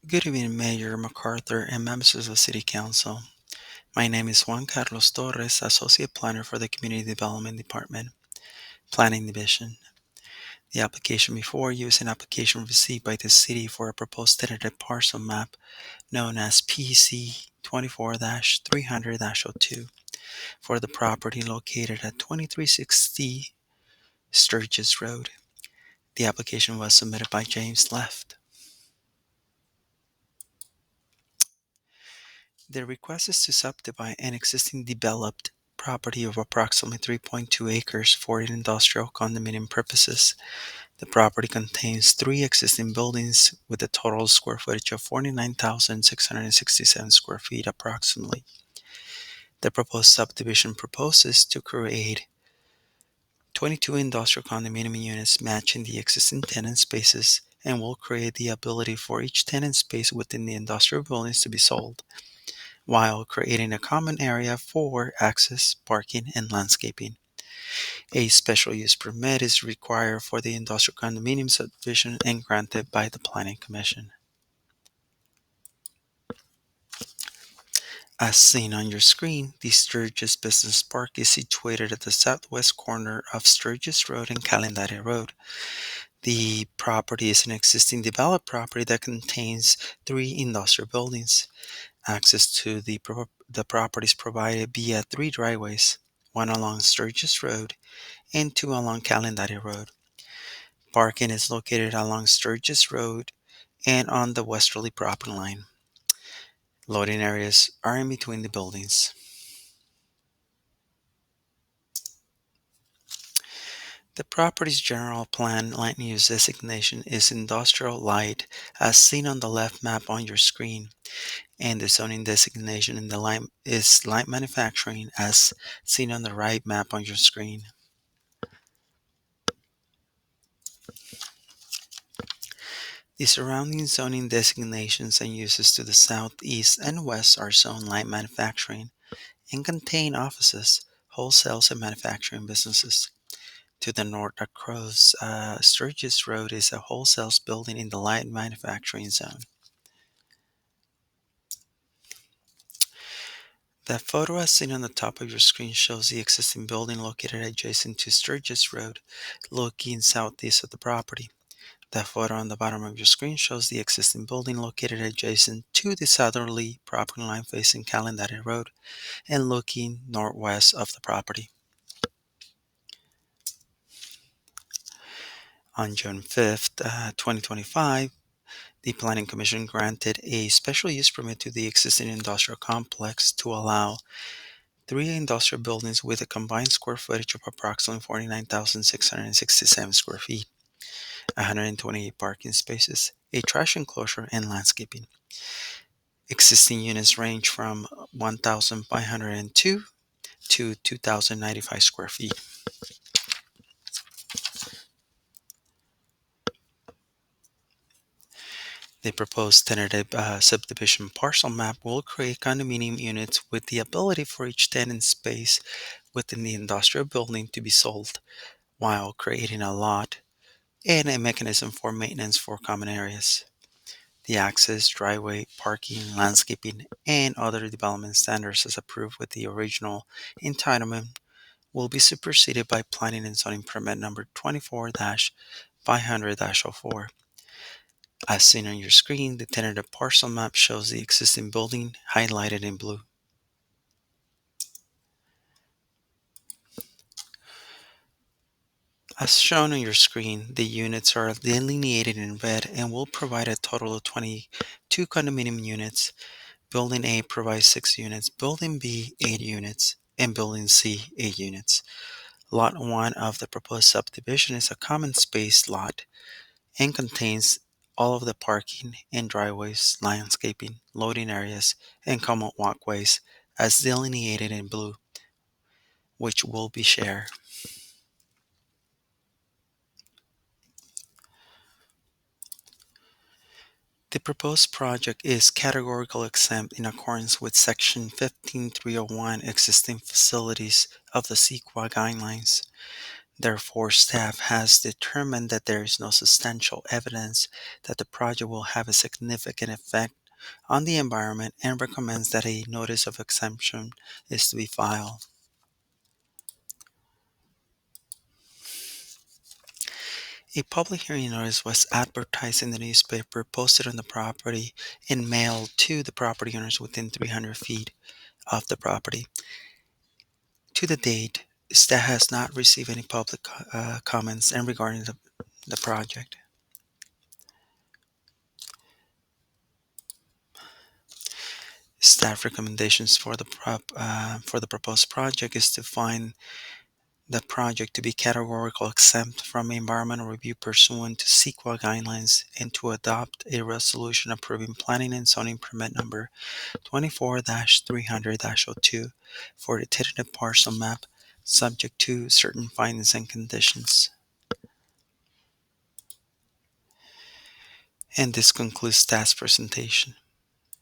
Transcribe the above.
Good evening, Mayor MacArthur and members of the City Council. My name is Juan Carlos Torres, Associate Planner for the Community Development Department, Planning Division. The application before you is an application received by the City for a proposed tentative parcel map known as PC 24-300-02 for the property located at 2360 Sturgis Road. The application was submitted by James Left. The request is to subdivide an existing developed property of approximately 3.2 acres for industrial condominium purposes. The property contains three existing buildings with a total square footage of 49,667 square feet approximately. The proposed subdivision proposes to create 22 industrial condominium units matching the existing tenant spaces and will create the ability for each tenant space within the industrial buildings to be sold, while creating a common area for access, parking, and landscaping. A special use permit is required for the industrial condominium subdivision and granted by the Planning Commission. As seen on your screen, the Sturgis Business Park is situated at the southwest corner of Sturgis Road and Calendari Road. The property is an existing developed property that contains three industrial buildings. Access to the property is provided via three driveways, one along Sturgis Road and two along Calendari Road. Parking is located along Sturgis Road and on the westerly property line. Loading areas are in between the buildings. The property's general plan land use designation is industrial light as seen on the left map on your screen, and the zoning designation in the light is light manufacturing as seen on the right map on your screen. The surrounding zoning designations and uses to the south, east, and west are zone light manufacturing and contain offices, wholesales, and manufacturing businesses. To the north across Sturgis Road is a wholesales building in the light manufacturing zone. The photo as seen on the top of your screen shows the existing building located adjacent to Sturgis Road, looking southeast of the property. The photo on the bottom of your screen shows the existing building located adjacent to the southerly property line facing Calendari Road and looking northwest of the property. On June 5th, 2025, the Planning Commission granted a special use permit to the existing industrial complex to allow three industrial buildings with a combined square footage of approximately 49,667 square feet, 128 parking spaces, a trash enclosure, and landscaping. Existing units range from 1,502 to 2,095 square feet. The proposed tentative subdivision parcel map will create condominium units with the ability for each tenant space within the industrial building to be sold, while creating a lot and a mechanism for maintenance for common areas. The access, driveway, parking, landscaping, and other development standards as approved with the original entitlement will be superseded by Planning and Zoning Permit number 24-500-04. As seen on your screen, the tentative parcel map shows the existing building highlighted in blue. As shown on your screen, the units are delineated in red and will provide a total of 22 condominium units. Building A provides 6 units, Building B 8 units, and Building C 8 units. Lot 1 of the proposed subdivision is a common space lot and contains all of the parking and driveways, landscaping, loading areas, and common walkways as delineated in blue, which will be shared. The proposed project is categorical exempt in accordance with Section 15301 existing facilities of the CEQA guidelines. Therefore, staff has determined that there is no substantial evidence that the project will have a significant effect on the environment and recommends that a notice of exemption is to be filed. A public hearing notice was advertised in the newspaper, posted on the property, and mailed to the property owners within 300 feet of the property. To the date, staff has not received any public comments and regarding the project. Staff recommendations for the proposed project is to find the project to be categorical exempt from environmental review pursuant to CEQA guidelines and to adopt a resolution approving planning and zoning permit number 24-300-02 for the tentative parcel map subject to certain findings and conditions. And this concludes staff's presentation.